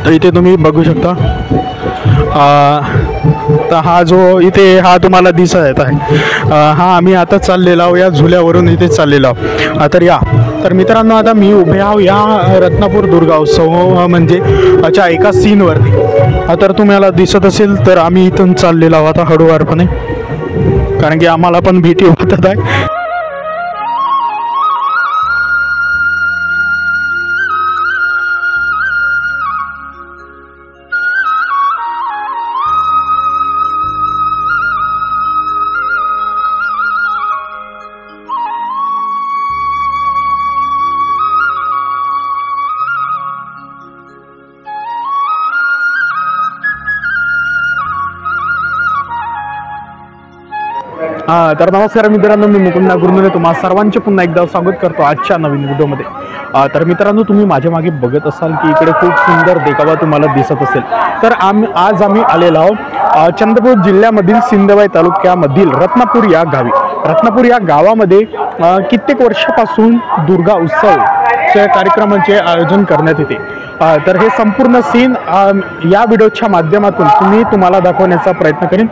तर इथे तुम्ही बघू शकता तर हा जो इथे हा तुम्हाला दिसत आहे हा आम्ही आता चाललेलो आहोत या झुल्यावरून इथे चाललेलो आहोत। तर मित्रांनो आता मी उभे आहो या रत्नापूर दुर्गा उत्सव म्हणजे अच्छा एका सीनवरती तर तुम्हाला दिसत असेल तर आम्ही इथून चाललेलो आहोत आता हळूवारपणे कारण की आम्हाला पण भीती वाटत आहे। तर नमस्कार मित्रांनो, मी मुकुंद नागुर्णे तुम्हा सर्वांचे पुन्हा एकदा स्वागत करतो आजच्या नवीन व्हिडिओमध्ये। तर मित्रांनो तुम्ही माझ्या मागे बघत असाल की इकडे खूप सुंदर देखावा तुम्हाला दिसत असेल। तर आज आम्ही आलेलो आहोत चंद्रपूर जिल्ह्यामधील सिंदवाई तालुक्यामधील रत्नापूर या गावी। रत्नापूर या गावामध्ये कित्येक वर्षापासून दुर्गा उत्सवच्या कार्यक्रमाचे आयोजन करण्यात येते। तर हे संपूर्ण सीन या व्हिडिओच्या माध्यमातून तुम्हाला दाखवण्याचा प्रयत्न करेन।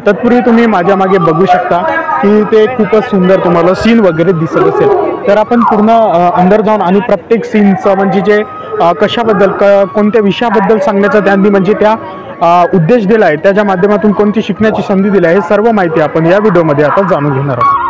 तत्पूर्वी तुम्ही माझ्या मागे बघू शकता की ते खूपच सुंदर तुम्हाला सीन वगैरे दिसत असेल। तर आपण पूर्ण अंदर जाऊन आणि प्रत्येक सीनचं म्हणजे जे कशाबद्दल कोणत्या विषयाबद्दल सांगण्याचा त्यांनी म्हणजे त्या उद्देश दिला आहे त्याच्या माध्यमातून कोणती शिकण्याची संधी दिली आहे हे सर्व माहिती आपण या व्हिडिओमध्ये आता जाणून घेणार आहोत।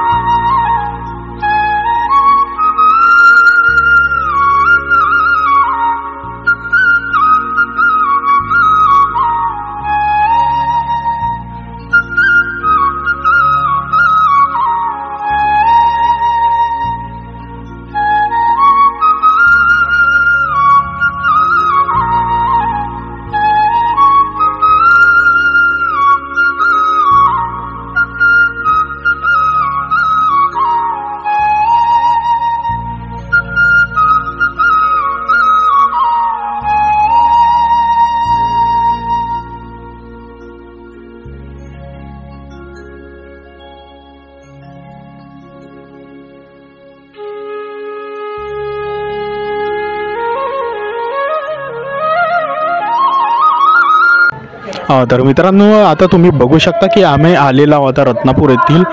तर मित्रांनो आता तुम्ही बघू शकता की आम्ही आलेला आहोत रत्नापूर येथील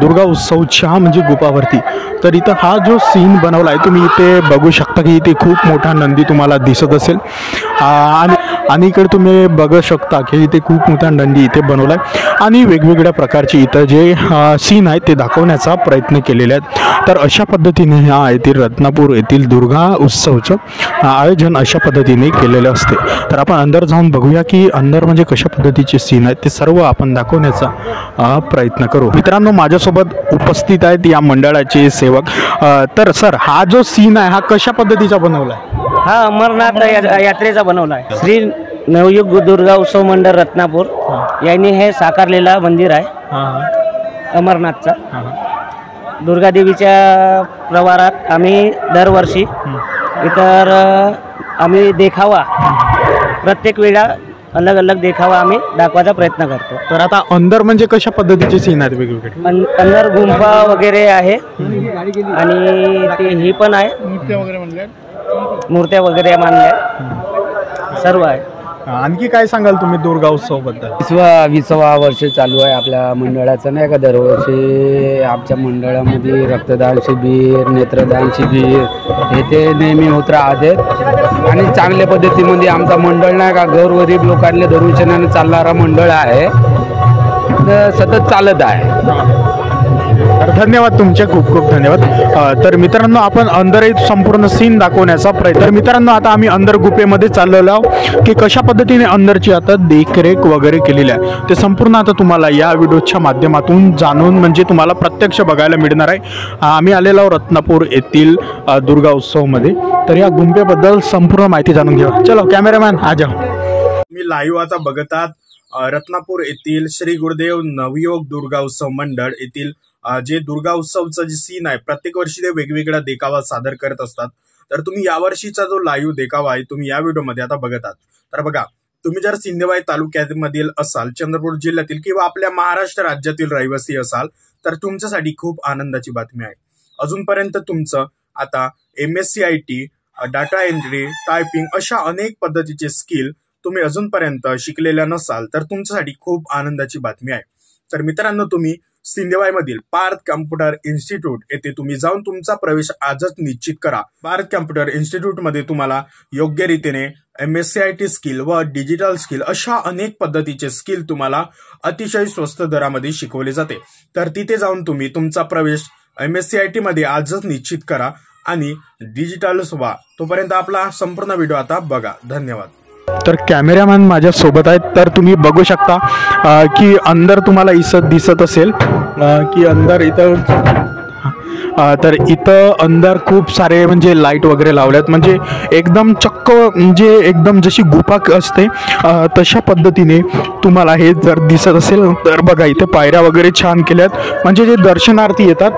दुर्गा उत्सवच्या म्हणजे गुपावरती। तर इथं हा जो सीन बनवला आहे तुम्ही इथे बघू शकता की इथे खूप मोठा नंदी तुम्हाला दिसत असेल आणि इकडे तुम्ही बघू शकता की इथे खूप मोठा नंदी इथे बनवला आहे आणि वेगवेगळ्या प्रकारचे इथं जे सीन आहेत ते दाखवण्याचा प्रयत्न केलेले आहेत। तर अशा पद्धतीने ह्या येथील रत्नापूर येथील दुर्गा उत्सवचं आयोजन अशा पद्धतीने केलेलं असते। तर आपण अंदर जाऊन बघूया की अंदर म्हणजे कशा पद्धतीचे सीन आहेत ते सर्व आपण दाखवण्याचा प्रयत्न करू। मित्रांनो माझ्यासोबत उपस्थित आहेत या मंडळाचे सेवक। तर सर हा जो सीन आहे हा कशा पद्धतीचा बनवला आहे? हा अमरनाथ यात्रेचा बनवला आहे। श्री नवयुग दुर्गा उत्सव मंडळ रत्नापूर यांनी हे साकारलेला मंदिर आहे अमरनाथचा। दुर्गा देवीच्या प्रवारात आम्ही दरवर्षी इतर आम्ही देखावा प्रत्येक वेळा अलग अलग देखावा आम्ही दाखवायचा प्रयत्न करतो। तर आता अंदर म्हणजे कशा पद्धतीचे सीन आहेत वेगवेगळे? अंदर गुंफा वगैरे आहे आणि ते ही पण आहे मूर्त्या वगैरे मांडल्या सर्व आहे। आणखी काय सांगाल तुम्ही दुर्गा उत्सव बद्दल? 20वा वर्ष चालू आहे आपल्या मंडळाचं नाही का। दरवर्षी आमच्या मंडळामध्ये रक्तदान शिबिर नेत्रदान शिबिर हे ते नेहमी होत राहते आणि चांगल्या पद्धतीमध्ये आमचा मंडळ नाही का गरीब लोकांना धरून चालणारा मंडळ आहे सतत चालत आहे। तर धन्यवाद तुमचे खूप खूप धन्यवाद। तर मित्रांनो आपण अंदर एक संपूर्ण सीन दाखवण्याचा प्रयत्न। तर मित्रांनो आता आम्ही अंदर गुफेमध्ये चाललेलो आहोत की कशा पद्धतीने अंदरची आता देखरेख वगैरे केलेली आहे ते संपूर्ण आता तुम्हाला या व्हिडिओच्या माध्यमातून जाणून म्हणजे तुम्हाला प्रत्यक्ष बघायला मिळणार आहे। आम्ही आलेलो आहोत रत्नापूर येथील दुर्गा उत्सवमध्ये। तर या गुंफेबद्दल संपूर्ण माहिती जाणून घेऊ। चलो कॅमेरामॅन आ जाओ। मी लाईव्ह आता बघतात रत्नापूर येथील श्री गुरुदेव नवयोग दुर्गा उत्सव मंडळ येथील जे दुर्गा उत्सवचं जे सीन आहे प्रत्येक वर्षी ते वेगवेगळा देखावा सादर करत असतात। तर तुम्ही यावर्षीचा जो लाईव्ह देखावा आहे तुम्ही या व्हिडिओमध्ये आता बघतात। तर बघा तुम्ही जर सिंदवाई तालुक्यामधील असाल चंद्रपूर जिल्ह्यातील किंवा आपल्या महाराष्ट्र राज्यातील रहिवासी असाल तर तुमच्यासाठी खूप आनंदाची बातमी आहे। अजूनपर्यंत तुमचं आता MSc IT data entry, typing अशा अनेक पद्धतीचे स्किल तुम्ही अजूनपर्यंत शिकलेल्या नसाल तर तुमच्यासाठी खूप आनंदाची बातमी आहे. तर मित्रांनो, तुम्ही सिंदेवाई मधील पार्थ कम्प्युटर इन्स्टिट्यूट येथे तुम्ही जाऊन तुमचा प्रवेश आजच निश्चित करा. पार्थ कम्प्युटर इन्स्टिट्यूट मध्ये तुम्हाला योग्य रीतीने MSCIT स्किल व डिजिटल स्किल अशा अनेक पद्धतीचे स्किल तुम्हाला अतिशय स्वस्त दरामध्ये शिकवले जाते. तर तिथे जाऊन तुम्ही तुमचा प्रवेश MSCIT मध्ये आजच निश्चित करा आणि डिजिटल व्हा. तोपर्यंत आपला संपूर्ण व्हिडिओ आता बघा. धन्यवाद. तर कॅमेरामॅन माझ्या सोबत आहेत. तर तुम्ही बघू शकता की अंदर तुम्हाला दिसत असेल की अंदर इथं तर इथं अंदर खूप सारे म्हणजे लाईट वगैरे लावल्यात, म्हणजे एकदम चक्क म्हणजे एकदम जशी गुफा असते तशा पद्धतीने तुम्हाला हे जर दिसत असेल तर बघा इथे पायऱ्या वगैरे छान केल्यात, म्हणजे जे दर्शनार्थी येतात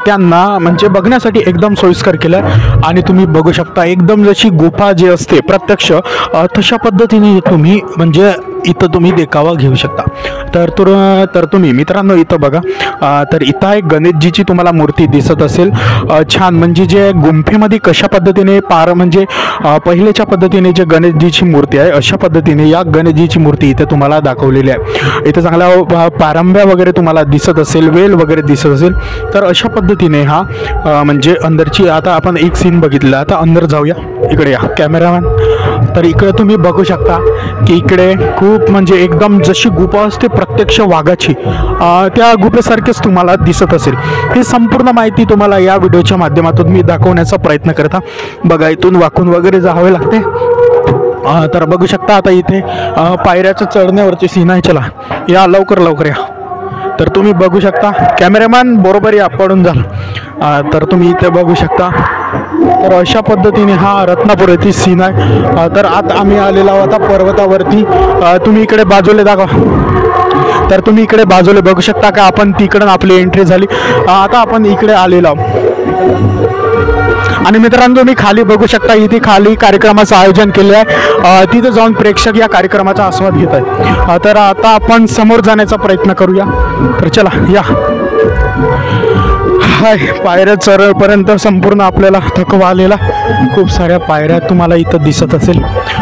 त्यांना म्हणजे बघण्यासाठी एकदम सोयीस्कर केलं. आणि तुम्ही बघू शकता एकदम जशी गुफा जी असते प्रत्यक्ष तशा पद्धतीने तुम्ही म्हणजे इथं तुम्ही देखावा घेऊ शकता. तर तुम्ही मित्रांनो इथं बघा, तर इथं एक गणेशजीची तुम्हाला मूर्ती दिसत असेल छान, म्हणजे जे गुंफेमध्ये कशा पद्धतीने म्हणजे पहिलेच्या पद्धतीने जे गणेशजीची मूर्ती आहे अशा पद्धतीने या गणेशजीची मूर्ती इथे तुम्हाला दाखवलेली आहे. इथं चांगला पारंब्या वगैरे तुम्हाला दिसत असेल, वेल वगैरे दिसत असेल. तर अशा पद्धतीने हा म्हणजे अंदरची आता आपण एक सीन बघितला. आता अंदर जाऊया, इकडे या कॅमेरामॅन. तर इकडे तुम्ही बघू शकता की इकडे खूप म्हणजे एकदम जशी गुफा असते प्रत्यक्ष वाघाची त्या गुफेसारखेच तुम्हाला दिसत असेल. ही संपूर्ण माहिती तुम्हाला या व्हिडिओच्या माध्यमातून मी दाखवण्याचा प्रयत्न करता. बघा इथून वाकून वगैरे जावे लागते. तर बघू शकता आता इथे पायऱ्याच्या चढण्यावरची सीन आहे. चला या लवकर या. तर तुम्ही बघू शकता कॅमेरामॅन बरोबर या पडून झालं. तर तुम्ही इथे बघू शकता. तर अशा पद्धतीने हा रत्नापूर येथील सीन आहे. तर आता आम्ही आलेलो आहोत आता पर्वतावरती. तुम्ही इकडे बाजूला दाखवा. तर तुम्ही इकडे बाजूला बघू शकता का आपण तिकडून आपली एंट्री झाली. आता आपण इकडे आलेलो आहोत. आणि मित्रांनो तुम्ही खाली बघू शकता इथे खाली कार्यक्रमाचं आयोजन केले आहे. तिथे जाऊन प्रेक्षक या कार्यक्रमाचा आस्वाद घेत आहेत. तर आता आपण समोर जाण्याचा प्रयत्न करूया. तर चला या. हाय, पायऱ्या चढपर्यंत संपूर्ण आपल्याला थकवा आलेला. खूप साऱ्या पायऱ्या तुम्हाला इथं दिसत असेल.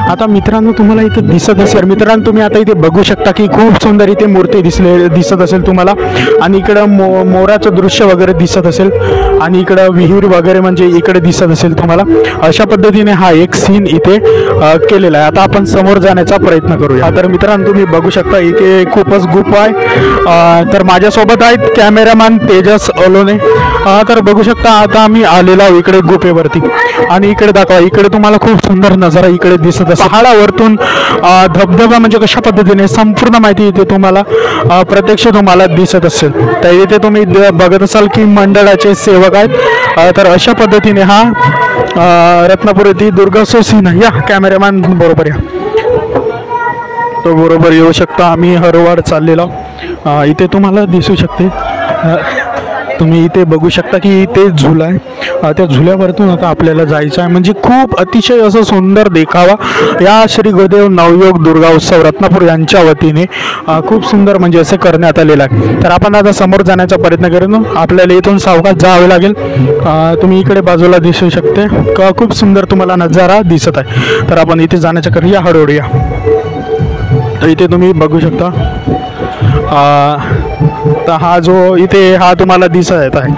आता मित्रांनो तुम्हाला इथं दिसत असेल, मित्रांनो तुम्ही आता इथे बघू शकता की खूप सुंदर इथे मूर्ती दिसत असेल तुम्हाला. आणि इकडं मोराचं दृश्य वगैरे दिसत असेल. आणि इकडं विहीर वगैरे म्हणजे इकडे दिसत असेल तुम्हाला. अशा पद्धतीने हा एक सीन इथे केलेला आहे. आता आपण समोर जाण्याचा प्रयत्न करूया. तर मित्रांनो तुम्ही बघू शकता इथे खूपच गुफा आहे. तर माझ्यासोबत आहेत कॅमेरामॅन तेजस ओलोने. तर बघू शकता आता आम्ही आलेलो आहोत इकडे गुफेवरती. आणि इकडे दाखवा, इकडे तुम्हाला खूप सुंदर नजारा इकडे दिसत असेल. पहाडावरतून धबधबा म्हणजे कशा पद्धतीने संपूर्ण माहिती इथे तुम्हाला प्रत्यक्ष तुम्हाला दिसत असेल. तर इथे तुम्ही बघत असाल की मंडळाचे सेवक आहेत. तर अशा पद्धतीने हा रत्नापूर येथील दुर्गोत्सव सीन आहे. या कॅमेरामॅन बरोबर या. तो बरोबर येऊ शकता. आम्ही हरवाड चाललेलो इथे तुम्हाला दिसू शकते. तुम्ही इथे बघू शकता की इथे झुला आहे. त्या झुल्यावरतून आता आपल्याला जायचं आहे. म्हणजे खूप अतिशय असं सुंदर देखावा या श्री गुरुदेव नवयोग दुर्गा उत्सव रत्नापूर यांच्या वतीने खूप सुंदर म्हणजे असं करण्यात आलेलं आहे. तर आपण आता समोर जाण्याचा प्रयत्न करू. आपल्याला इथून सावकाश जावे लागेल. तुम्ही इकडे बाजूला दिसू शकते का खूप सुंदर तुम्हाला नजारा दिसत आहे. तर आपण इथे जाण्याच्या करूया हळूहळू या. तर इथे तुम्ही बघू शकता तर हा जो इथे हा तुम्हाला दिसत आहे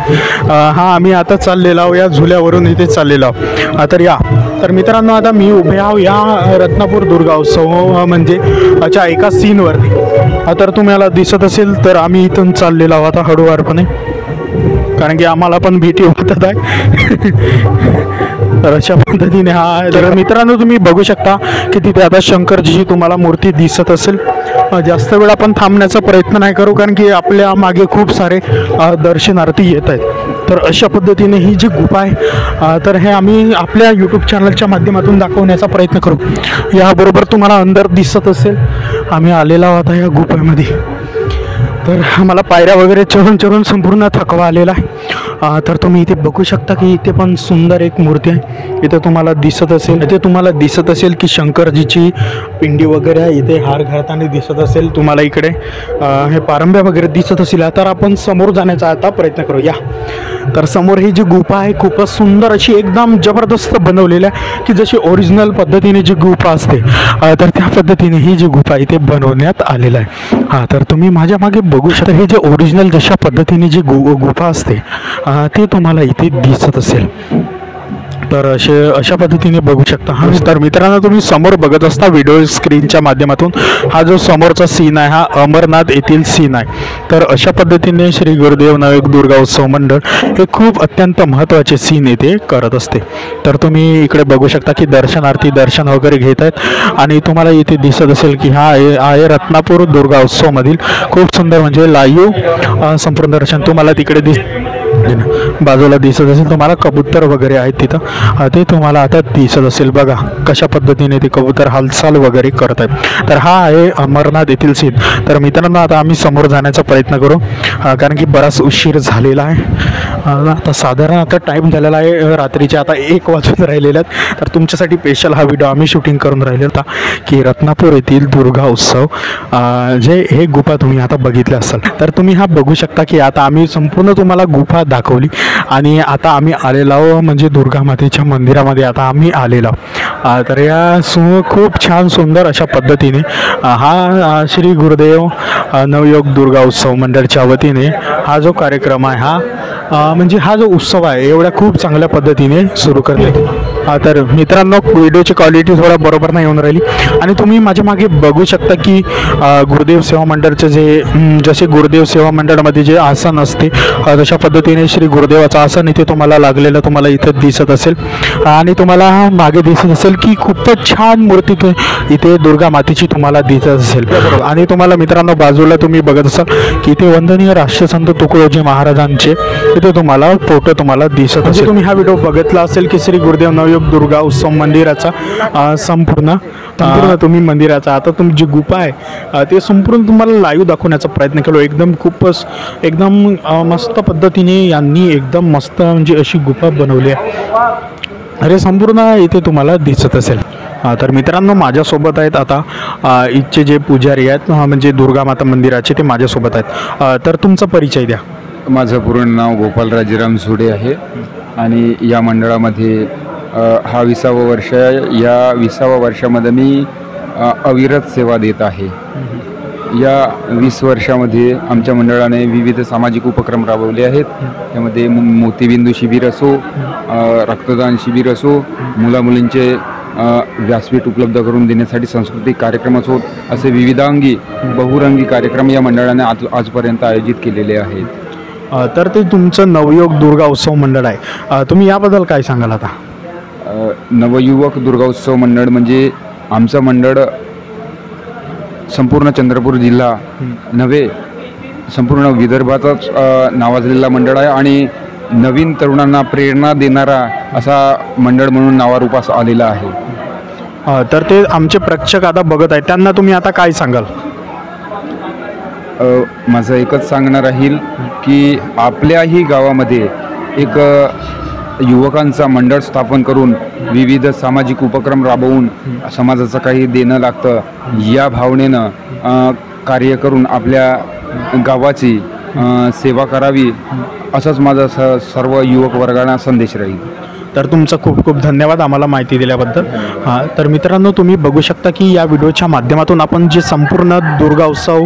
हा आम्ही आता चाललेलो आहोत या झुल्यावरून इथे चाललेलो आहोत. तर या. तर मित्रांनो आता मी उभे आहो या रत्नापूर दुर्गा उत्सव म्हणजे अच्छा एका सीनवरती. तर तुम्हाला दिसत असेल तर आम्ही इथून चाललेलो आहोत आता हळूवारपणे, कारण की आम्हाला पण भीती वाटत आहे. तर अशा पद्धतीने हा. तर मित्रांनो तुम्ही बघू शकता की तिथे आता शंकरजीची तुम्हाला मूर्ती दिसत असेल. जास्त वेळ आपण थांबण्याचा प्रयत्न नाही करू, कारण की आपल्या मागे खूप सारे दर्शनार्थी येत आहेत. तर अशा पद्धतीने ही जी गुफा आहे तर हे आम्ही आपल्या यूट्यूब चॅनलच्या माध्यमातून दाखवण्याचा प्रयत्न करू. याबरोबर तुम्हाला अंदर दिसत असेल आम्ही आलेला आहोत या गुफेमध्ये. तर आम्हाला पायऱ्या वगैरे चढून संपूर्ण थकवा आलेला आहे. तर तुम्ही इथे बघू शकता की इथे पण सुंदर एक मूर्ती आहे. इथे तुम्हाला दिसत असेल की शंकरजीची पिंडी वगैरे आहे. इथे हार घालताना दिसत असेल तुम्हाला. इकडे हे पारंब्या वगैरे दिसत असेल. तर आपण समोर जाण्याचा आता प्रयत्न करूया. तर समोर ही जी गुफा आहे खूपच सुंदर अशी एकदम जबरदस्त बनवलेली आहे की जशी ओरिजिनल पद्धतीने जी गुफा असते तर त्या पद्धतीने ही जी गुफा इथे बनवण्यात आलेलं आहे. तर तुम्ही माझ्या मागे बघू शकता हे जे ओरिजिनल जशा पद्धतीने जी गुफा असते ते तुम्हाला इथे दिसत असेल. तर अशा पद्धतीने बघू शकता. तर मित्रांनो तुम्ही समोर बघत असता व्हिडिओ स्क्रीनच्या माध्यमातून हा जो समोरचा सीन आहे हा अमरनाथ येथील सीन आहे. तर अशा पद्धतीने श्री गुरुदेव नवयुग दुर्गा उत्सव मंडळ हे खूप अत्यंत महत्त्वाचे सीन येथे करत असते. तर तुम्ही इकडे बघू शकता की दर्शन वगैरे घेत आहेत आणि तुम्हाला इथे दिसत असेल की हा आहे रत्नापूर दुर्गा उत्सवमधील खूप सुंदर म्हणजे लाईव्ह संपूर्ण दर्शन तुम्हाला तिकडे बाजूला दिसत असेल. तुम्हाला कबूतर वगैरे आहेत तिथं ते तुम्हाला आता दिसत असेल. बघा कशा पद्धतीने ते कबूतर हालचाल वगैरे करत आहेत. तर हा आहे अमरनाथ येथील सीन. तर मित्रांनो आता आम्ही समोर जाण्याचा प्रयत्न करू कारण की बराच उशीर झालेला आहे. आता साधारण आता टाईम झालेला आहे रात्रीचे आता 1 वाजून राहिलेले आहेत. तर तुमच्यासाठी स्पेशल हा व्हिडिओ आम्ही शूटिंग करून राहिलो होता की रत्नापूर येथील दुर्गा उत्सव जे हे गुफा तुम्ही आता बघितले असाल. तर तुम्ही हा बघू शकता की आता आम्ही संपूर्ण तुम्हाला गुफा दाखवली आणि आता आम्ही आलेलो आहो म्हणजे दुर्गा मातेच्या मंदिरामध्ये आता आम्ही आलेलो आहोत. तर या खूप छान सुंदर अशा पद्धतीने हा श्री गुरुदेव नवयोग दुर्गा उत्सव मंडळाच्या वतीने हा जो कार्यक्रम आहे म्हणजे हा जो उत्सव आहे एवढ्या खूप चांगल्या पद्धतीने सुरू करण्यात. तर मित्रांनो व्हिडिओची क्वालिटी थोडा बरोबर नाही येऊन राहिली आणि तुम्ही माझ्या मागे बघू शकता की गुरुदेव सेवा मंडळचं जसे गुरुदेव सेवा मंडळामध्ये जे आसन असते तशा पद्धतीने श्री गुरुदेवाचं आसन इथे तुम्हाला लागलेलं तुम्हाला इथे दिसत असेल आणि तुम्हाला मागे दिसत असेल की खूपच छान मूर्ती इथे दुर्गा मातेची तुम्हाला दिसत असेल. आणि तुम्हाला मित्रांनो बाजूला तुम्ही बघत असाल की इथे वंदनीय राष्ट्रसंत तुकडोजी महाराजांचे इथे तुम्हाला फोटो तुम्हाला दिसत असेल. तुम्ही हा व्हिडिओ बघितला असेल की श्री गुरुदेव नवयोग दुर्गा उत्सव मंदिराचा संपूर्ण तुम्ही मंदिराचा आता तुमची जी गुफा आहे ते संपूर्ण तुम्हाला लाईव्ह दाखवण्याचा प्रयत्न केलो. एकदम मस्त पद्धतीने यांनी एकदम मस्त म्हणजे अशी गुफा बनवली आहे. अरे संपूर्ण इथे तुम्हाला दिसत असेल. तर मित्रांनो माझ्यासोबत आहेत आता इथचे जे पुजारी आहेत म्हणजे दुर्गा माता मंदिराचे ते माझ्यासोबत आहेत. तर तुमचा परिचय द्या. माझं पूर्ण नाव गोपाल राजाराम सुडे आहे आणि या मंडळामध्ये हा 20वा वर्ष. या 20व्या वर्षामध्ये मी अविरत सेवा देत आहे. या 20 वर्षामध्ये आमच्या मंडळाने विविध सामाजिक उपक्रम राबवले आहेत. त्यामध्ये मोतीबिंदू शिबिर असो, रक्तदान शिबिर असो, मुलामुलींचे व्यासपीठ उपलब्ध करून देण्यासाठी सांस्कृतिक कार्यक्रम असो, असे विविधांगी बहुरंगी कार्यक्रम या मंडळाने आजपर्यंत आयोजित केलेले आहेत. तर ते तुमचं नवयोग दुर्गा उत्सव मंडळ आहे. तुम्ही याबद्दल काय सांगाल आता? नवयुवक दुर्गा उत्सव मंडळ म्हणजे आमचं मंडळ संपूर्ण चंद्रपूर जिल्हा नव्हे संपूर्ण विदर्भाचाच नावाजलेला मंडळ आहे आणि नवीन तरुणांना प्रेरणा देणारा असा मंडळ म्हणून नावारूपास आलेला आहे. तर ते आमचे प्रेक्षक आता बघत आहेत त्यांना तुम्ही आता काय सांगाल? माझं एकच सांगणं राहील की आपल्याही गावामध्ये एक युवकांचा मंडळ स्थापन करून विविध सामाजिक उपक्रम राबवून समाजाचं काही देणं लागतं या भावनेनं कार्य करून आपल्या गावाची सेवा करावी असाच माझा सर्व युवक वर्गांना संदेश राहील. तर तुमचं खूप खूप धन्यवाद आम्हाला माहिती दिल्याबद्दल. तर मित्रांनो तुम्ही बघू शकता की या व्हिडिओच्या माध्यमातून आपण जे संपूर्ण दुर्गा उत्सव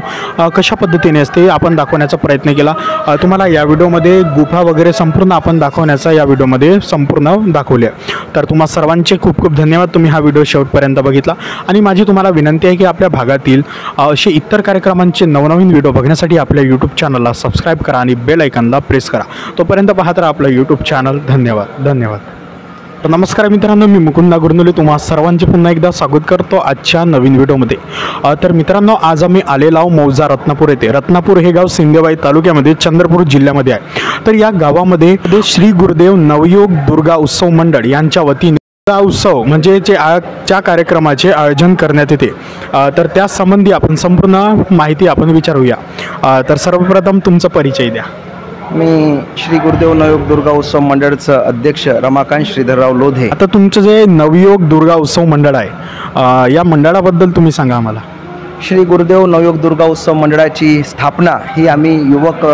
कशा पद्धतीने असते आपण दाखवण्याचा प्रयत्न केला. तुम्हाला या व्हिडिओमध्ये गुफा वगैरे संपूर्ण आपण दाखवण्याचा या व्हिडिओमध्ये संपूर्ण दाखवले. तर तुम्हा सर्वांचे खूप खूप धन्यवाद. तुम्ही हा व्हिडिओ शेवटपर्यंत बघितला आणि माझी तुम्हाला विनंती आहे की आपल्या भागातील असे इतर कार्यक्रमांचे नवनवीन व्हिडिओ बघण्यासाठी आपल्या यूट्यूब चॅनलला सबस्क्राईब करा आणि बेल आयकॉनला प्रेस करा. तोपर्यंत पाहत राहा आपलं यूट्यूब चॅनल. धन्यवाद. तर नमस्कार मित्रांनो, मी मुकुंद नागुर्नुले तुम्हा सर्वांचे पुन्हा एकदा स्वागत करतो आजच्या नवीन व्हिडिओमध्ये. तर मित्रांनो आज आम्ही आलेलो आहोत मौजा रत्नापूर येथे. रत्नापूर हे गाव सिंदेवाई तालुक्यामध्ये चंद्रपूर जिल्ह्यामध्ये आहे. तर या गावामध्ये श्री गुरुदेव नवयोग दुर्गा उत्सव मंडळ यांच्या वतीने दुर्गा उत्सव म्हणजे ज्या कार्यक्रमाचे आयोजन करण्यात येते तर त्या संबंधी आपण संपूर्ण माहिती आपण विचारूया. तर सर्वप्रथम तुमचा परिचय द्या. मी श्री गुरुदेव नवयोग दुर्गा उत्सव मंडळचं अध्यक्ष रमाकांत श्रीधरराव लोधे. आता तुमचं जे नवयोग दुर्गा उत्सव मंडळ आहे या मंडळाबद्दल तुम्ही सांगा आम्हाला. श्री गुरुदेव नवयोग दुर्गा उत्सव मंडळाची स्थापना ही आम्ही युवक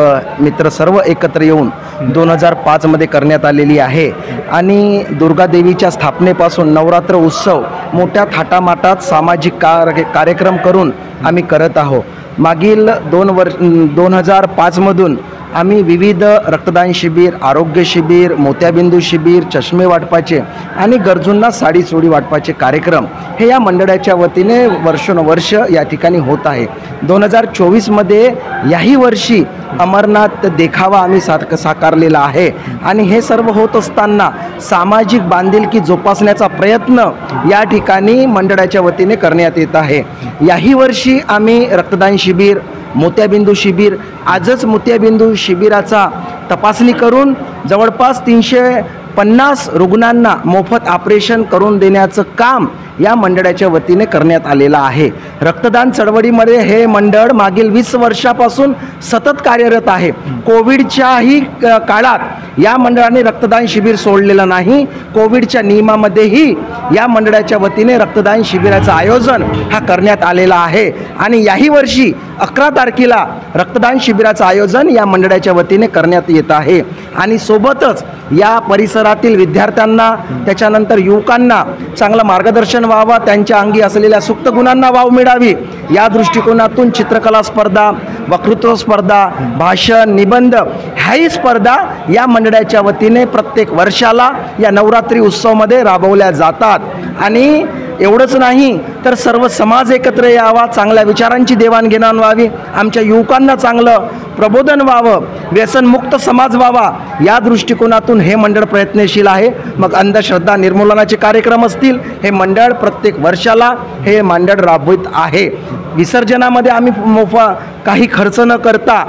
मित्र सर्व एकत्र येऊन 2005 करण्यात आलेली आहे आणि दुर्गादेवीच्या स्थापनेपासून नवरात्र उत्सव मोठ्या थाटामाटात सामाजिक कार्यक्रम करून आम्ही करत आहोत. मागील 2005 आम्ही विविध रक्तदान शिबिर, आरोग्य शिबिर, मोत्याबिंदू शिबिर, चष्मे वाटपाचे आणि गरजूंना साडी चोळी वाटपाचे कार्यक्रम हे या मंडळाच्या वतीने वर्षानुवर्ष या ठिकाणी होत आहे. 2024 याही वर्षी अमरनाथ देखावा आम्ही साकारलेला आहे आणि हे सर्व होत असताना सामाजिक बांधिलकी जोपासण्याचा प्रयत्न या ठिकाणी मंडळाच्या वतीने करण्यात येत आहे. याही वर्षी आम्ही रक्तदान शिबिर, मोत्याबिंदू शिबिर, आजच मोत्याबिंदू शिबिराचा तपासणी करून जवळपास 350 रुग्णांना मोफत ऑपरेशन करून देण्याचं काम या मंडळाच्या वतीने करण्यात आलेलं आहे. रक्तदान चळवळीमध्ये हे मंडळ मागील 20 वर्षापासून सतत कार्यरत आहे. कोविडच्याही काळात या मंडळाने रक्तदान शिबिर सोडलेलं नाही. कोविडच्या नियमामध्येही या मंडळाच्या वतीने रक्तदान शिबिराचं आयोजन हा करण्यात आलेला आहे आणि याही वर्षी 11 तारखेला रक्तदान शिबिराचं आयोजन या मंडळाच्या वतीने करण्यात येत आहे आणि सोबतच या परिसरातील विद्यार्थ्यांना त्याच्यानंतर युवकांना चांगलं मार्गदर्शन व्हावा, त्यांच्या अंगी असलेल्या सुप्त गुणांना वाव मिळावी या दृष्टिकोनातून चित्रकला स्पर्धा, वक्तृत्व स्पर्धा, भाषण, निबंध ह्याही स्पर्धा या मंडळाच्या वतीने प्रत्येक वर्षाला या नवरात्री उत्सवामध्ये राबवल्या जातात. आणि एवढंच नाही तर सर्व समाज एकत्र यावा, चांगल्या विचारांची देवाणघेवाण व्हावी, आमच्या युवकांना चांगलं प्रबोधन व्हावं, व्यसनमुक्त समाज व्हावा या दृष्टिकोनातून हे मंडळ प्रयत्नशील आहे. मग अंधश्रद्धा निर्मूलनाचे कार्यक्रम असतील, हे मंडळ प्रत्येक वर्षाला हे मंडळ राबवित आहे. विसर्जनामध्ये आम्ही मोफा काही खर्च न करता,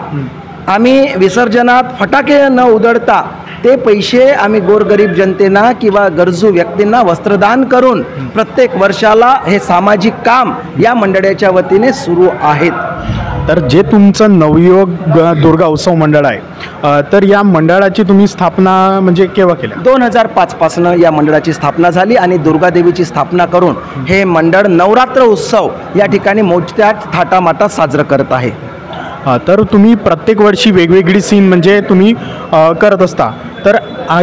आम्ही विसर्जनात फटाके न उधळता ते पैसे आम्ही गोरगरीब जनतेना किंवा गरजू व्यक्तींना वस्त्रदान करून प्रत्येक वर्षाला हे सामाजिक काम या मंडळाच्या वतीने सुरू आहेत. तर जे तुमचं नवयोग दुर्गा उत्सव मंडळ आहे तर या मंडळाची तुम्ही स्थापना म्हणजे केव्हा केली? 2005 पासून या मंडळाची स्थापना झाली आणि दुर्गादेवीची स्थापना करून हे मंडळ नवरात्र उत्सव या ठिकाणी मोठ्या थाटामाटात साजरं करत आहे. तर तुम्ही प्रत्येक वर्षी वेगवेगळी सीन म्हणजे तुम्ही करत असता, तर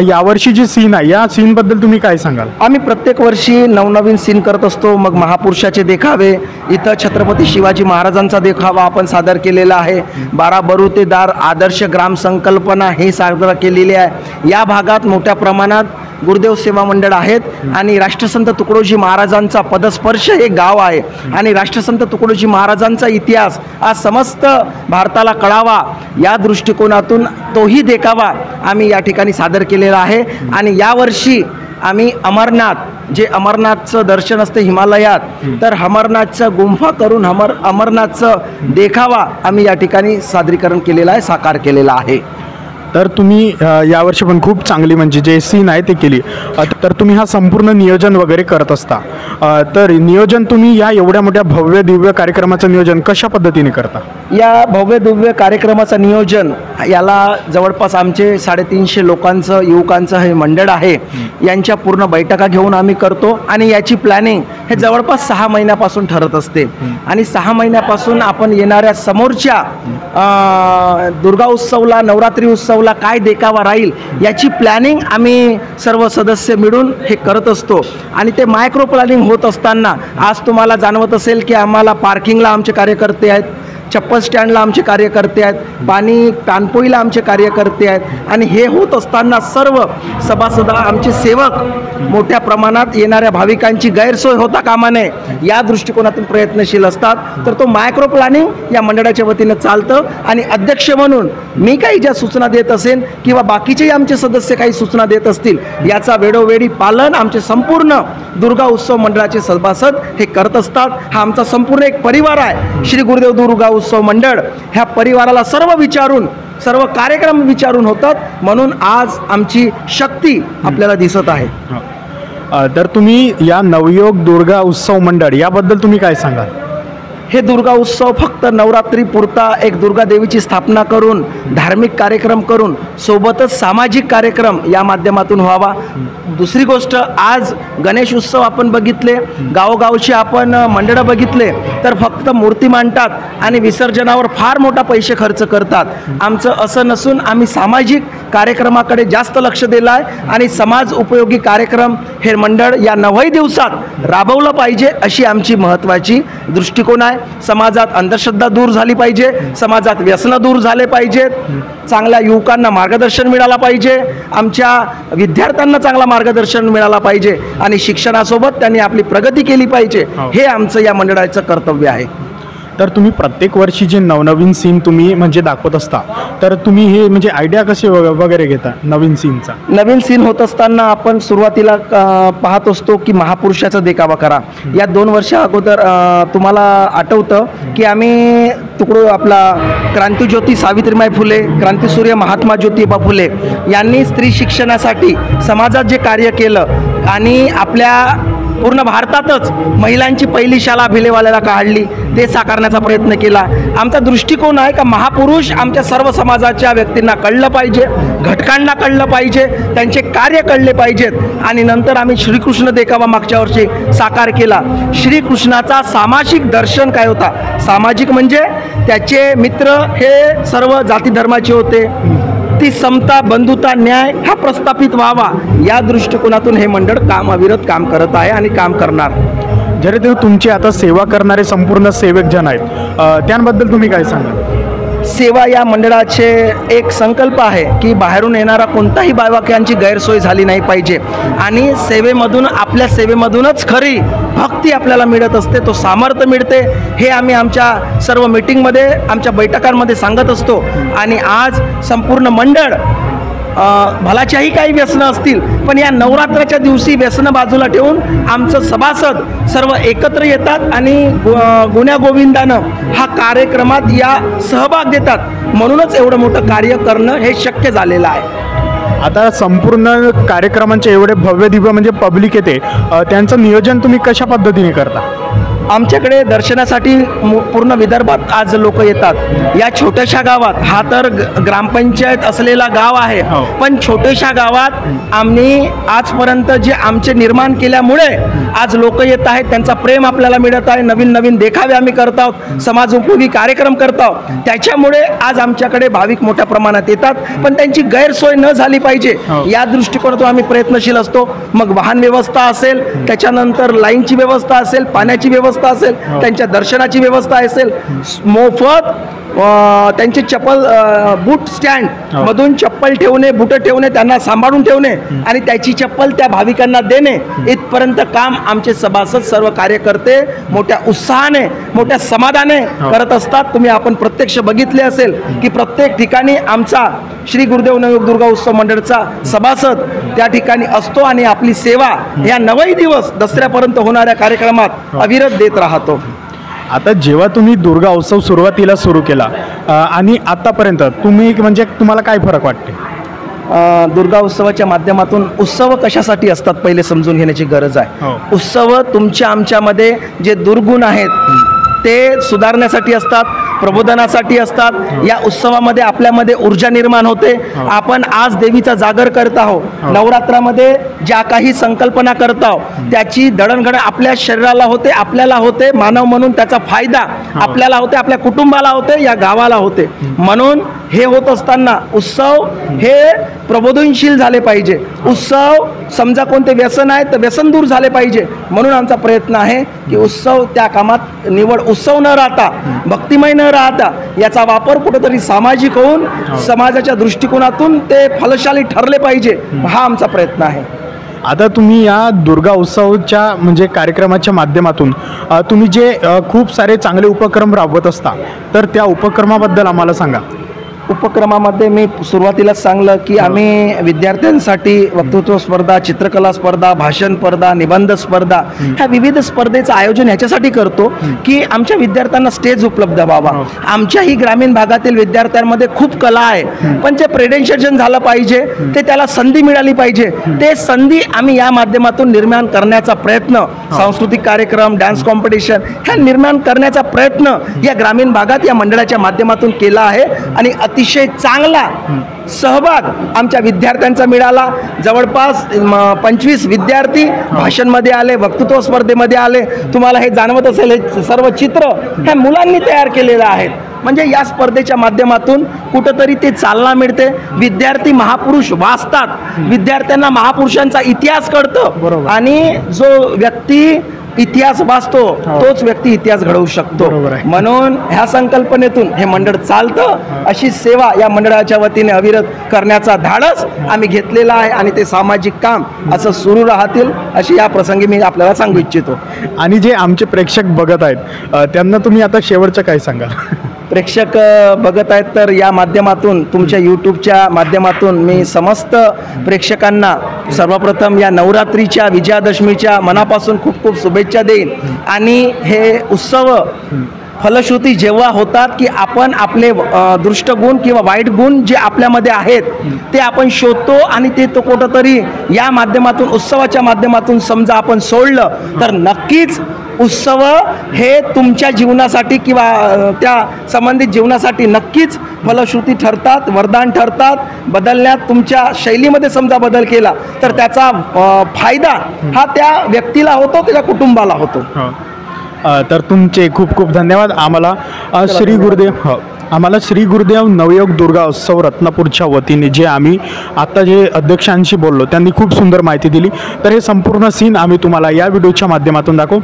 यावर्षी जी सीन आहे या सीनबद्दल तुम्ही काय सांगाल? आम्ही प्रत्येक वर्षी नवनवीन सीन करत असतो. मग महापुरुषाचे देखावे, इथं छत्रपती शिवाजी महाराजांचा देखावा आपण सादर केलेला आहे. 12 बरुतेदार आदर्श ग्राम संकल्पना हे सादर केलेली आहे. या भागात मोठ्या प्रमाणात गुरुदेव सेवा मंडळ आहेत आणि राष्ट्रसंत तुकडोजी महाराजांचा पदस्पर्श हे गाव आहे आणि राष्ट्रसंत तुकडोजी महाराजांचा इतिहास आज समस्त भारताला कळावा या दृष्टिकोनातून तोही देखावा आम्ही या ठिकाणी सादर केलेला आहे. आणि यावर्षी आम्ही अमरनाथ, जे अमरनाथचं दर्शन असते हिमालयात, तर अमरनाथचं गुंफा करून अमरनाथचं देखावा आम्ही या ठिकाणी सादरीकरण केलेलं आहे, साकार केलेला आहे. तर तुम्ही यावर्षी पण खूप चांगली म्हणजे जे सीन आहे ते केली. तर तुम्ही हा संपूर्ण नियोजन वगैरे करत असता, तर नियोजन तुम्ही या एवढ्या मोठ्या भव्य दिव्य कार्यक्रमाचं नियोजन कशा पद्धतीने करता? या भव्य दिव्य कार्यक्रमाचं नियोजन याला जवळपास आमचे 350 लोकांचं, युवकांचं हे मंडळ आहे. यांच्या पूर्ण बैठका घेऊन आम्ही करतो आणि याची प्लॅनिंग हे जवळपास 6 महिन्यापासून ठरत असते आणि 6 महिन्यापासून आपण येणाऱ्या समोरच्या दुर्गा उत्सवला, नवरात्री उत्सवला काय देखावा राहील याची प्लॅनिंग आम्ही सर्व सदस्य मिळून हे करत असतो. आणि ते मायक्रो प्लॅनिंग होत असताना आज तुम्हाला जाणवत असेल की आम्हाला पार्किंगला आमचे कार्यकर्ते आहेत, चप्पल स्टँडला आमचे कार्यकर्ते आहेत, पानपोईला आमचे कार्यकर्ते आहेत आणि हे होत असताना सर्व सभासद आमचे सेवक मोठ्या प्रमाणात येणाऱ्या भाविकांची गैरसोय होता कामा नये या दृष्टिकोनातून प्रयत्नशील असतात. तर तो मायक्रो प्लॅनिंग या मंडळाच्या वतीनं चालतं आणि अध्यक्ष म्हणून मी काही ज्या सूचना देत असेल किंवा बाकीचेही आमचे सदस्य काही सूचना देत असतील याचा वेळोवेळी पालन आमचे संपूर्ण दुर्गा उत्सव मंडळाचे सभासद हे करत असतात. हा आमचा संपूर्ण एक परिवार आहे. श्री गुरुदेव दुर्गा उत्सव मंडळ ह्या परिवाराला सर्व विचारून, सर्व कार्यक्रम विचारून होतात, म्हणून आज आमची शक्ती आपल्याला दिसत आहे. तर तुम्ही या नवयोग दुर्गा उत्सव मंडळ याबद्दल तुम्ही काय सांगाल? हे दुर्गा उत्सव फक्त नवरात्री पुरता एक दुर्गा देवीची स्थापना करून धार्मिक कार्यक्रम करून सोबतच सामाजिक कार्यक्रम या माध्यमातून व्हावा. दुसरी गोष्ट, आज गणेश उत्सव आपण बघितले, गावोगावची आपण मंडळं बघितले तर फक्त मूर्ती मांडतात आणि विसर्जनावर फार मोठा पैसे खर्च करतात. आमचं असं नसून आम्ही सामाजिक कार्यक्रमाकडे जास्त लक्ष दिलं आहे आणि समाज उपयोगी कार्यक्रम हे मंडळ या 9 दिवसात राबवलं पाहिजे अशी आमची महत्त्वाची दृष्टिकोन आहे. समाजात अंधश्रद्धा दूर झाली पाहिजे, समाजात व्यसनं दूर झाले पाहिजेत, चांगल्या युवकांना मार्गदर्शन मिळालं पाहिजे, आमच्या विद्यार्थ्यांना चांगला मार्गदर्शन मिळाला पाहिजे आणि शिक्षणासोबत त्यांनी आपली प्रगती केली पाहिजे. हे आमचं या मंडळाचं कर्तव्य आहे. तर तुम्ही प्रत्येक वर्षी जे नवनवीन सीन तुम्ही म्हणजे दाखवत असता, तर तुम्ही हे म्हणजे आयडिया कशी वगैरे घेता नवीन सीनचा? नवीन सीन होत असताना आपण सुरुवातीला पाहत असतो की महापुरुषाचा देखावा करा. या 2 वर्षा अगोदर तुम्हाला आठवतं की आम्ही तुकडो आपला क्रांतिज्योती सावित्रीबाई फुले, क्रांतिसूर्य महात्मा ज्योतिबा फुले यांनी स्त्री शिक्षणासाठी समाजात जे कार्य केलं आणि आपल्या पूर्ण भारतातच महिलांची पहिली शाळा भिलेवाल्याला काढली, ते साकारण्याचा प्रयत्न केला. आमचा दृष्टिकोन आहे का महापुरुष आमच्या सर्व समाजाच्या व्यक्तींना कळलं पाहिजे, घटकांना कळलं पाहिजे, त्यांचे कार्य कळले पाहिजेत. आणि नंतर आम्ही श्रीकृष्ण देखावा मागच्या वर्षी साकार केला. श्रीकृष्णाचा सामाजिक दर्शन काय होता, सामाजिक म्हणजे त्याचे मित्र हे सर्व जाती धर्माचे होते, ती समता, बंधुता, न्याय हा प्रस्थापित व्हावा या दृष्टिकोनातून हे मंडळ अविरत काम करत आहे आणि काम करणार. जरी ते तुमचे आता सेवा करणारे संपूर्ण सेवक जन आहेत, त्यांबद्दल तुम्ही काय सांगाल? सेवा या मंडळाचे एक संकल्प आहे की बाहेरून येणारा कोणताही बायवाक्यांची गैरसोय झाली नाही पाहिजे आणि सेवेमधून आपल्या सेवेमधूनच खरी भक्ती आपल्याला मिळत असते, तो सामर्थ्य मिळते. हे आम्ही आमच्या सर्व मीटिंगमध्ये, आमच्या बैठकांमध्ये सांगत असतो. आणि आज संपूर्ण मंडळ भलाच्याही काही व्यसनं असतील पण या नवरात्राच्या दिवशी व्यसनं बाजूला ठेवून आमचं सभासद सर्व एकत्र येतात आणि गुण्यागोविंदानं हा कार्यक्रमात या सहभाग देतात. म्हणूनच एवढं मोठं कार्य करणं हे शक्य झालेलं आहे. आता संपूर्ण कार्यक्रमांचे एवढे भव्य दिव्य म्हणजे पब्लिक येते, त्यांचं नियोजन तुम्ही कशा पद्धतीने करता? आमच्याकडे दर्शनासाठी पूर्ण विदर्भात आज लोक येतात. या छोट्याशा गावात, हा तर ग्रामपंचायत असलेला गाव आहे, पण छोट्याशा गावात आम्ही आजपर्यंत जे आमचे निर्माण केल्यामुळे आज लोक येत आहेत, त्यांचा प्रेम आपल्याला मिळत आहे. नवीन नवीन देखावे आम्ही करत आहोत, समाजोपयोगी कार्यक्रम करत आहोत. त्याच्यामुळे आज आमच्याकडे भाविक मोठ्या प्रमाणात येतात, पण त्यांची गैरसोय न झाली पाहिजे या दृष्टिकोनातून आम्ही प्रयत्नशील असतो. मग वाहन व्यवस्था असेल, त्याच्यानंतर लाईनची व्यवस्था असेल, पाण्याची व्यवस्था असेल, त्यांच्या दर्शनाची व्यवस्था असेल, मोफत त्यांचे चप्पल बूट स्टँड मधून चप्पल ठेवणे, बुट ठेवणे, त्यांना सांभाळून ठेवणे आणि त्याची चप्पल त्या भाविकांना देणे, इथपर्यंत काम आमचे सभासद सर्व कार्यकर्ते मोठ्या उत्साहाने, मोठ्या समाधाने करत असतात. तुम्ही आपण प्रत्यक्ष बघितले असेल की प्रत्येक ठिकाणी आमचा श्री गुरुदेव नवयुग दुर्गा उत्सव मंडळाचा सभासद त्या ठिकाणी असतो आणि आपली सेवा या 9 दिवस दसऱ्यापर्यंत होणाऱ्या कार्यक्रमात अविरत देत राहतो. आता जेव्हा तुम्ही दुर्गा उत्सव सुरुवातीला सुरू केला आणि आतापर्यंत तुम्ही म्हणजे तुम्हाला काय फरक वाटते? दुर्गा उत्सवाच्या माध्यमातून उत्सव कशासाठी असतात पहिले समजून घेण्याची गरज आहे. उत्सव तुमच्या आमच्यामध्ये जे दुर्गुण आहेत ते सुधारण्यासाठी असतात, प्रबोधनासाठी असतात. या उत्सवामध्ये आपल्यामध्ये ऊर्जा निर्माण होते. आपण आज देवीचा जागर करत आहोत, नवरात्रामध्ये ज्या काही संकल्पना करत आहोत त्याची दळणघडण आपल्या शरीराला होते, आपल्याला होते, मानव म्हणून त्याचा फायदा आपल्याला होते, आपल्या कुटुंबाला होते, या गावाला होते. म्हणून हे होत असताना उत्सव हे प्रबोधनशील झाले पाहिजे. उत्सव समजा कोणते व्यसन आहे तर व्यसन दूर झाले पाहिजे. म्हणून आमचा प्रयत्न आहे की उत्सव त्या कामात निवड उत्सव न राहता, भक्तिमय न राहता, याचा वापर कुठेतरी सामाजिक होऊन समाजाच्या दृष्टिकोनातून ते फलशाली ठरले पाहिजे, हा आमचा प्रयत्न आहे. आता तुम्ही या दुर्गा उत्सवच्या म्हणजे कार्यक्रमाच्या माध्यमातून तुम्ही जे खूप सारे चांगले उपक्रम राबवत असता, तर त्या उपक्रमाबद्दल आम्हाला सांगा. उपक्रमामध्ये मी सुरुवातीलाच सांगलं की आम्ही विद्यार्थ्यांसाठी वक्तृत्व स्पर्धा, चित्रकला स्पर्धा, भाषण स्पर्धा, निबंध स्पर्धा ह्या विविध स्पर्धेचं आयोजन ह्याच्यासाठी करतो की आमच्या विद्यार्थ्यांना स्टेज उपलब्ध व्हावा. आमच्याही ग्रामीण भागातील विद्यार्थ्यांमध्ये खूप कला आहे, पण जे प्रेडेन्शिएशन झालं पाहिजे, ते त्याला संधी मिळाली पाहिजे. ते संधी आम्ही या माध्यमातून निर्माण करण्याचा प्रयत्न, सांस्कृतिक कार्यक्रम, डान्स कॉम्पिटिशन ह्या निर्माण करण्याचा प्रयत्न या ग्रामीण भागात या मंडळाच्या माध्यमातून केला आहे. आणि अतिशय चांगला सहभाग आमच्या विद्यार्थ्यांचा मिळाला. जवळपास 25 विद्यार्थी भाषणमध्ये आले, वक्तृत्व स्पर्धेमध्ये आले. तुम्हाला हे जाणवत असेल, हे सर्व चित्र ह्या मुलांनी तयार केलेलं आहेत. म्हणजे या स्पर्धेच्या माध्यमातून कुठंतरी ते चालना मिळते. विद्यार्थी महापुरुष वाचतात, विद्यार्थ्यांना महापुरुषांचा इतिहास कळतो आणि जो व्यक्ती इतिहास वाचतो तोच व्यक्ती इतिहास घडवू शकतो. म्हणून ह्या संकल्पनेतून हे मंडळ चालतं. अशी सेवा या मंडळाच्या वतीने अविरत करण्याचा धाडस आम्ही घेतलेला आहे आणि ते सामाजिक काम असं सुरू राहतील अशी या प्रसंगी मी आपल्याला सांगू इच्छितो. आणि जे आमचे प्रेक्षक बघत आहेत त्यांना तुम्ही आता शेवटचं काय सांगाल? प्रेक्षक बघत आहेत तर या माध्यमातून, तुमच्या यूट्यूबच्या माध्यमातून मी समस्त प्रेक्षकांना सर्वप्रथम या नवरात्रीच्या, विजयादशमीच्या मनापासून खूप खूप शुभेच्छा देईन. आणि हे उत्सव फलश्रुती जेव्हा होतात की आपण आपले दृष्टगुण किंवा वाईट गुण जे आपल्यामध्ये आहेत ते आपण शोधतो आणि ते तो कुठंतरी या माध्यमातून, उत्सवाच्या माध्यमातून समजा आपण सोडलं तर नक्कीच उत्सव हे तुमच्या जीवनासाठी किंवा त्या संबंधित जीवनासाठी नक्कीच फलश्रुती ठरतात, वरदान ठरतात. बदलण्यात तुमच्या शैलीमध्ये समजा बदल केला तर त्याचा फायदा हा त्या व्यक्तीला होतो, त्याच्या कुटुंबाला होतो. तर तुमचे खूप खूप धन्यवाद. आम्हाला श्री गुरुदेव नवयोग दुर्गा उत्सव रत्नापूरच्या वतीने जे आम्ही आता जे अध्यक्षांशी बोललो त्यांनी खूप सुंदर माहिती दिली. तर हे संपूर्ण सीन आम्ही तुम्हाला या व्हिडिओच्या माध्यमातून दाखवू.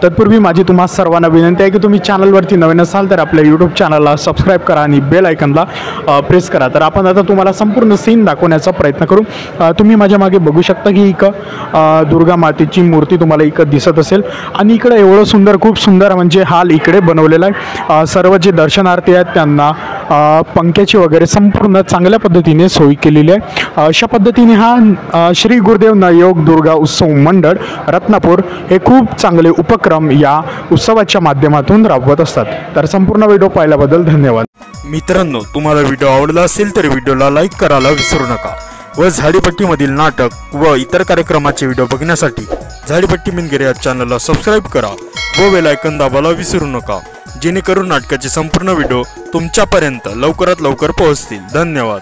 तत्पूर्वी माझी तुम्हा सर्वांना विनंती आहे की तुम्ही चॅनलवरती नवीन असाल तर आपल्या यूट्यूब चॅनलला सबस्क्राईब करा आणि बेल आयकनला प्रेस करा. तर आपण आता तुम्हाला संपूर्ण सीन दाखवण्याचा प्रयत्न करू. तुम्ही माझ्या मागे बघू शकता की इकडं दुर्गा मातेची मूर्ती तुम्हाला इकडं दिसत असेल आणि इकडं एवढं सुंदर, खूप सुंदर म्हणजे हाल इकडे बनवलेला आहे. सर्व जे दर्शनार्थी आहेत त्यांना पंख्याची वगैरे संपूर्ण चांगल्या पद्धतीने सोय केलेली आहे. अशा पद्धतीने हा श्री गुरुदेव नवयोग दुर्गा उत्सव मंडळ रत्नापूर हे खूप चांगले उपक्रम या उत्सवाच्या माध्यमातून राबवत असतात. तर संपूर्ण व्हिडिओ पाहिल्याबद्दल धन्यवाद. मित्रांनो, तुम्हाला व्हिडिओ आवडला असेल तर व्हिडिओला लाईक करायला विसरू नका व झाडीपट्टीमधील नाटक व इतर कार्यक्रमाचे व्हिडिओ बघण्यासाठी झाडीपट्टी मिनगिरे या चॅनलला सबस्क्राईब करा व बेल आयकॉन दाबायला विसरू नका, जेणेकरून नाटकाचे संपूर्ण व्हिडिओ तुमच्यापर्यंत लवकरात लवकर पोहोचतील. धन्यवाद.